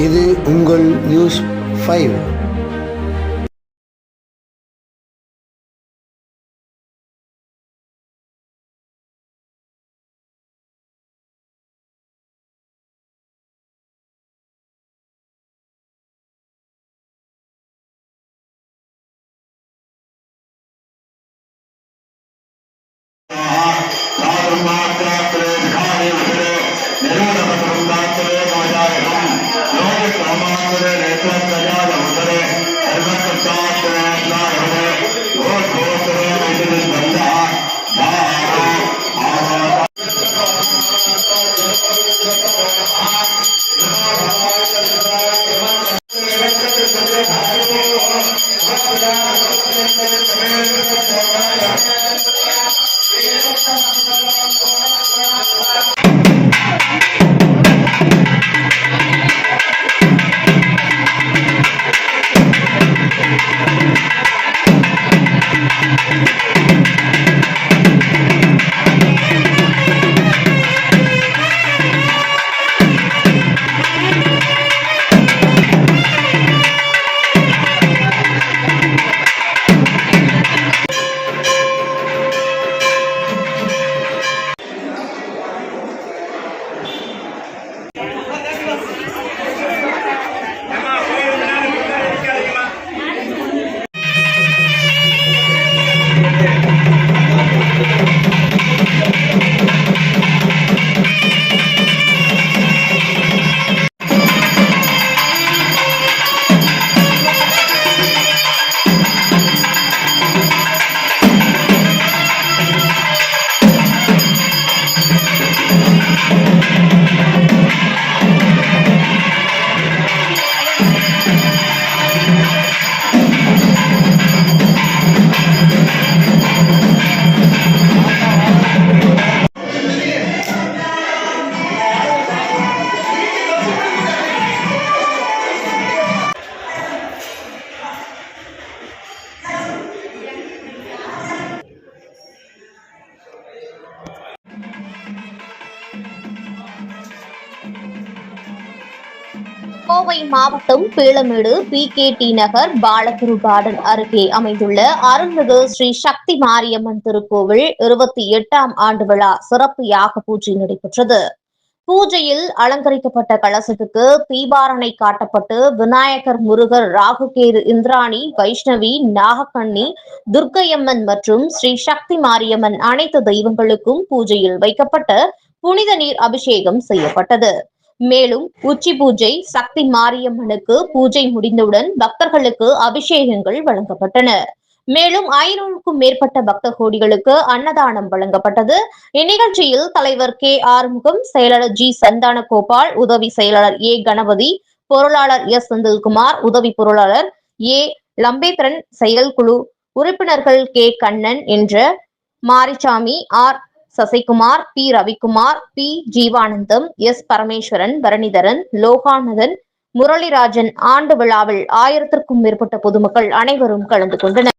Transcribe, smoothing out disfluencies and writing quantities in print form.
இது உங்கள் நியூஸ் 5. கோவை மாவட்டம் பீளமேடு PKT நகர் பாலகுரு கார்டன் அருகே அமைந்துள்ள அருள்மிகு ஸ்ரீ சக்தி மாரியம்மன் திருக்கோவில் 28ஆம் ஆண்டு விழா சிறப்பு யாக பூஜை நடைபெற்றது. பூஜையில் அலங்கரிக்கப்பட்ட கலசத்துக்கு தீபாரணை காட்டப்பட்டு விநாயகர், முருகர், ராகுகேது, இந்திராணி, வைஷ்ணவி, நாகக்கண்ணி, துர்க்கையம்மன் மற்றும் ஸ்ரீ சக்தி மாரியம்மன் அனைத்து தெய்வங்களுக்கும் பூஜையில் வைக்கப்பட்ட புனித நீர் அபிஷேகம் செய்யப்பட்டது. மேலும் உச்சி பூஜை, சக்தி மாரியம்மனுக்கு பூஜை முடிந்தவுடன் பக்தர்களுக்கு அபிஷேகங்கள் வழங்கப்பட்டன. மேலும் 500க்கும் மேற்பட்ட பக்த கோடிகளுக்கு அன்னதானம் வழங்கப்பட்டது. இந்நிகழ்ச்சியில் தலைவர் K. ஆறுமுகம், செயலாளர் G. சந்தான கோபால், உதவி செயலாளர் A. கணபதி, பொருளாளர் S. செந்தில்குமார், உதவி பொருளாளர் A. லம்பேந்திரன், செயல்குழு உறுப்பினர்கள் K. கண்ணன் என்ற Marisamy, R. Sasikumar, P. Ravikumar, P. Jeevanandam, S. Parameswaran, Bharanidharan, Loganandan, முரளிராஜன். ஆண்டு விழாவில் 1000க்கும் மேற்பட்ட பொதுமக்கள் அனைவரும் கலந்து கொண்டனர்.